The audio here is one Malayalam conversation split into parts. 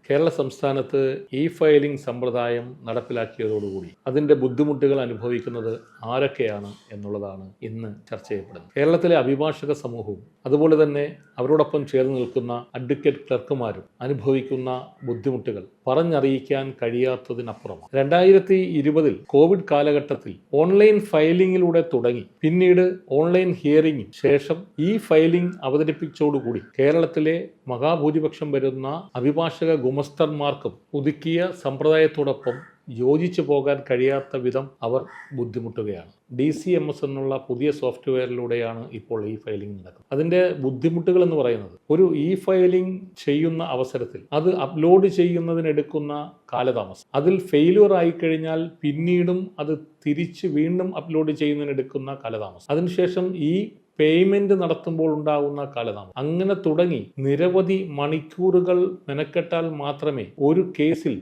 കേരള സംസ്ഥാനത്ത് ഇ ഫയലിംഗ് സമ്പ്രദായം നടപ്പിലാക്കിയതോടുകൂടി അതിൻ്റെ ബുദ്ധിമുട്ടുകൾ അനുഭവിക്കുന്നത് ആരൊക്കെയാണ് എന്നുള്ളതാണ് ഇന്ന് ചർച്ച ചെയ്യപ്പെടുന്നത്. കേരളത്തിലെ അഭിഭാഷക സമൂഹവും അതുപോലെ തന്നെ അവരോടൊപ്പം ചേർന്ന് നിൽക്കുന്ന അഡ്വക്കേറ്റ് ക്ലർക്കുമാരും അനുഭവിക്കുന്ന ബുദ്ധിമുട്ടുകൾ പറഞ്ഞറിയിക്കാൻ കഴിയാത്തതിനപ്പുറമാണ്. 2020 കോവിഡ് കാലഘട്ടത്തിൽ ഓൺലൈൻ ഫയലിംഗിലൂടെ തുടങ്ങി പിന്നീട് ഓൺലൈൻ ഹിയറിംഗും ശേഷം ഈ ഫയലിംഗ് അവതരിപ്പിച്ചതോടുകൂടി കേരളത്തിലെ മഹാഭൂരിപക്ഷം വരുന്ന അഭിഭാഷക ഗുമസ്തന്മാർക്കും പുതുക്കിയ സമ്പ്രദായത്തോടൊപ്പം യോജിച്ചു പോകാൻ കഴിയാത്ത വിധം അവർ ബുദ്ധിമുട്ടുകയാണ്. DCMS എന്നുള്ള പുതിയ സോഫ്റ്റ്വെയറിലൂടെയാണ് ഇപ്പോൾ ഇ ഫയലിംഗ് നടക്കുന്നത്. അതിൻ്റെ ബുദ്ധിമുട്ടുകൾ എന്ന് പറയുന്നത് ഒരു ഇ ഫയലിംഗ് ചെയ്യുന്ന അവസരത്തിൽ അത് അപ്ലോഡ് ചെയ്യുന്നതിനെടുക്കുന്ന കാലതാമസം, അതിൽ ഫെയിലിയർ ആയിക്കഴിഞ്ഞാൽ പിന്നീടും അത് തിരിച്ച് വീണ്ടും അപ്ലോഡ് ചെയ്യുന്നതിനെടുക്കുന്ന കാലതാമസം, അതിനുശേഷം ഈ പേയ്മെന്റ് നടത്തുമ്പോൾ ഉണ്ടാകുന്ന കാലതാമസം, അങ്ങനെ തുടങ്ങി നിരവധി മണിക്കൂറുകൾ മെനക്കെട്ടാൽ മാത്രമേ ഒരു കേസിൽ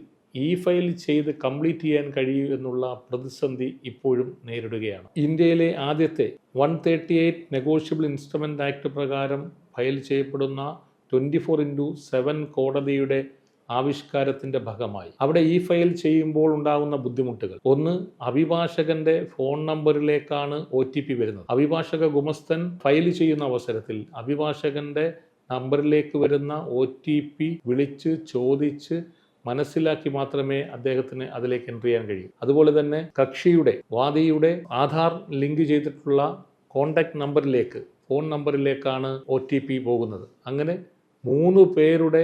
ഇ ഫയൽ ചെയ്ത് കംപ്ലീറ്റ് ചെയ്യാൻ കഴിയൂ എന്നുള്ള പ്രതിസന്ധി ഇപ്പോഴും നേരിടുകയാണ്. ഇന്ത്യയിലെ ആദ്യത്തെ 138 നെഗോഷ്യബിൾ ഇൻസ്ട്രുമെന്റ് ആക്ട് പ്രകാരം ഫയൽ ചെയ്യപ്പെടുന്ന 24/7 കോടതിയുടെ ആവിഷ്കാരത്തിന്റെ ഭാഗമായി അവിടെ ഇ ഫയൽ ചെയ്യുമ്പോൾ ഉണ്ടാകുന്ന ബുദ്ധിമുട്ടുകൾ, ഒന്ന്, അഭിഭാഷകന്റെ ഫോൺ നമ്പറിലേക്കാണ് OTP വരുന്നത്. അഭിഭാഷക ഗുമസ്തൻ ഫയൽ ചെയ്യുന്ന അവസരത്തിൽ അഭിഭാഷകന്റെ നമ്പറിലേക്ക് വരുന്ന OTP വിളിച്ച് ചോദിച്ച് മനസ്സിലാക്കി മാത്രമേ അദ്ദേഹത്തിന് അതിലേക്ക് എൻ്റർ ചെയ്യാൻ കഴിയൂ. അതുപോലെ തന്നെ വാദിയുടെ ആധാർ ലിങ്ക് ചെയ്തിട്ടുള്ള കോണ്ടാക്ട് നമ്പറിലേക്ക്, ഫോൺ നമ്പറിലേക്കാണ് OTP പോകുന്നത്. അങ്ങനെ 3 പേരുടെ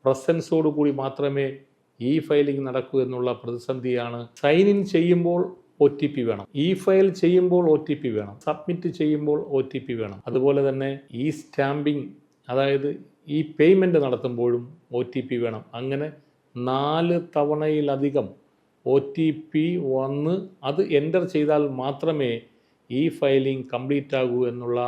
പ്രസൻസോട് കൂടി മാത്രമേ ഇ ഫയലിംഗ് നടക്കൂ എന്നുള്ള പ്രതിസന്ധിയാണ്. സൈൻ ഇൻ ചെയ്യുമ്പോൾ OTP വേണം, ഇ ഫയൽ ചെയ്യുമ്പോൾ OTP വേണം, സബ്മിറ്റ് ചെയ്യുമ്പോൾ OTP വേണം. അതുപോലെ തന്നെ ഈ സ്റ്റാമ്പിംഗ്, അതായത് ഈ പേയ്മെന്റ് നടത്തുമ്പോഴും OTP വേണം. അങ്ങനെ 4 തവണയിലധികം OTP വന്ന് അത് എൻ്റർ ചെയ്താൽ മാത്രമേ ഈ ഫയലിംഗ് കംപ്ലീറ്റ് ആകൂ എന്നുള്ള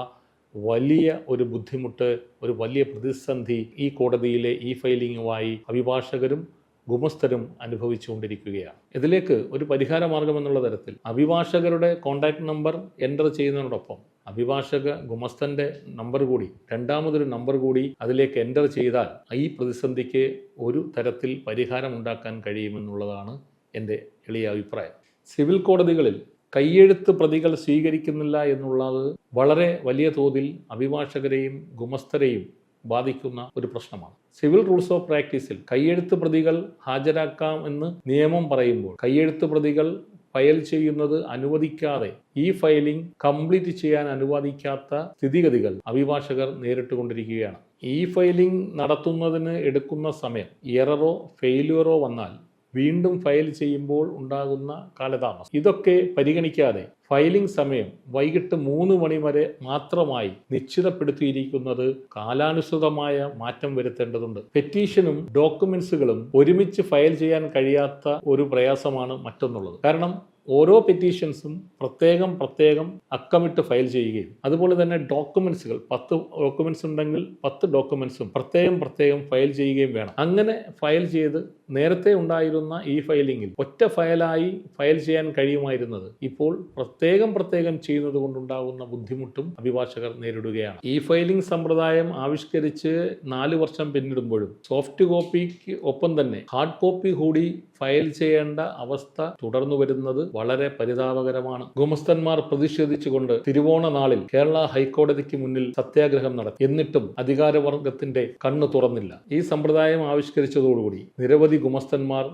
വലിയ ഒരു ബുദ്ധിമുട്ട്, ഒരു വലിയ പ്രതിസന്ധി ഈ കോടതിയിലെ ഇ ഫയലിംഗുമായി അഭിഭാഷകരും ഗുമസ്തരും അനുഭവിച്ചുകൊണ്ടിരിക്കുകയാണ്. ഇതിലേക്ക് ഒരു പരിഹാര മാർഗം എന്നുള്ള തരത്തിൽ അഭിഭാഷകരുടെ കോൺടാക്ട് നമ്പർ എൻ്റർ ചെയ്യുന്നതിനോടൊപ്പം അഭിഭാഷക ഗുമസ്തന്റെ നമ്പർ കൂടി, രണ്ടാമതൊരു നമ്പർ കൂടി അതിലേക്ക് എൻ്റർ ചെയ്താൽ ഈ പ്രതിസന്ധിക്ക് ഒരു തരത്തിൽ പരിഹാരം ഉണ്ടാക്കാൻ കഴിയുമെന്നുള്ളതാണ് എൻ്റെ എളിയ അഭിപ്രായം. സിവിൽ കോടതികളിൽ കയ്യെഴുത്ത് പ്രതികൾ സ്വീകരിക്കുന്നില്ല എന്നുള്ളത് വളരെ വലിയ തോതിൽ അഭിഭാഷകരെയും ഗുമസ്തരെയും ബാധിക്കുന്ന ഒരു പ്രശ്നമാണ്. സിവിൽ റൂൾസ് ഓഫ് പ്രാക്ടീസിൽ കയ്യെഴുത്ത് പ്രതികൾ ഹാജരാക്കാം എന്ന് നിയമം പറയുമ്പോൾ കയ്യെഴുത്ത് പ്രതികൾ ഫയൽ ചെയ്യുന്നത് അനുവദിക്കാതെ ഈ ഫയലിംഗ് കംപ്ലീറ്റ് ചെയ്യാൻ അനുവദിക്കാത്ത സ്ഥിതിഗതികൾ അഭിഭാഷകർ നേരിട്ടുകൊണ്ടിരിക്കുകയാണ്. ഈ ഫയലിംഗ് നടത്തുന്നതിന് എടുക്കുന്ന സമയം എററോ ഫെയിലിയറോ വന്നാൽ വീണ്ടും ഫയൽ ചെയ്യുമ്പോൾ ഉണ്ടാകുന്ന കാലതാമസം, ഇതൊക്കെ പരിഗണിക്കാതെ ഫയലിംഗ് സമയം വൈകിട്ട് 3 മണി വരെ മാത്രമായി നിശ്ചിതപ്പെടുത്തിയിരിക്കുന്നത് കാലാനുസൃതമായ മാറ്റം വരുത്തേണ്ടതുണ്ട്. പെറ്റീഷനും ഡോക്യുമെന്റ്സുകളും ഒരുമിച്ച് ഫയൽ ചെയ്യാൻ കഴിയാത്ത ഒരു പ്രയാസമാണ് മറ്റൊന്നുള്ളത്. കാരണം ഓരോ പെറ്റീഷൻസും പ്രത്യേകം അക്കമിട്ട് ഫയൽ ചെയ്യുകയും അതുപോലെ തന്നെ ഡോക്യുമെന്റ്സുകൾ 10 ഡോക്യുമെന്റ്സ് ഉണ്ടെങ്കിൽ 10 ഡോക്യുമെന്റ്സും പ്രത്യേകം ഫയൽ ചെയ്യുകയും വേണം. അങ്ങനെ ഫയൽ ചെയ്ത് നേരത്തെ ഉണ്ടായിരുന്ന ഈ ഫയലിംഗിൽ ഒറ്റ ഫയലായി ഫയൽ ചെയ്യാൻ കഴിയുമായിരുന്നത് ഇപ്പോൾ പ്രത്യേകം ചെയ്യുന്നത് കൊണ്ടുണ്ടാകുന്ന ബുദ്ധിമുട്ടും അഭിഭാഷകർ നേരിടുകയാണ്. ഈ ഫയലിംഗ് സമ്പ്രദായം ആവിഷ്കരിച്ച് 4 വർഷം പിന്നിടുമ്പോഴും സോഫ്റ്റ് കോപ്പിക്ക് ഒപ്പം തന്നെ ഹാർഡ് കോപ്പി കൂടി ഫയൽ ചെയ്യേണ്ട അവസ്ഥ തുടർന്നു വരുന്നത് വളരെ പരിതാപകരമാണ്. ഗുമസ്തന്മാർ പ്രതിഷേധിച്ചുകൊണ്ട് തിരുവോണ നാളിൽ കേരള ഹൈക്കോടതിക്ക് മുന്നിൽ സത്യാഗ്രഹം നടത്തി. എന്നിട്ടും അധികാരവർഗത്തിന്റെ കണ്ണു തുറന്നില്ല. ഈ സമ്പ്രദായം ആവിഷ്കരിച്ചതോടുകൂടി നിരവധി ഗുമസ്തന്മാർ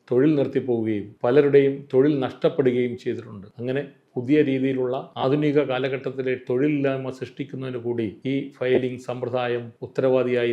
തൊഴിൽ നിർത്തിപ്പോവുകയും പലരുടെയും തൊഴിൽ നഷ്ടപ്പെടുകയും ചെയ്തിട്ടുണ്ട്. അങ്ങനെ പുതിയ രീതിയിലുള്ള ആധുനിക കാലഘട്ടത്തിലെ തൊഴിലില്ലായ്മ സൃഷ്ടിക്കുന്നതിന് കൂടി ഈ ഫയലിംഗ് സമ്പ്രദായം ഉത്തരവാദിയായി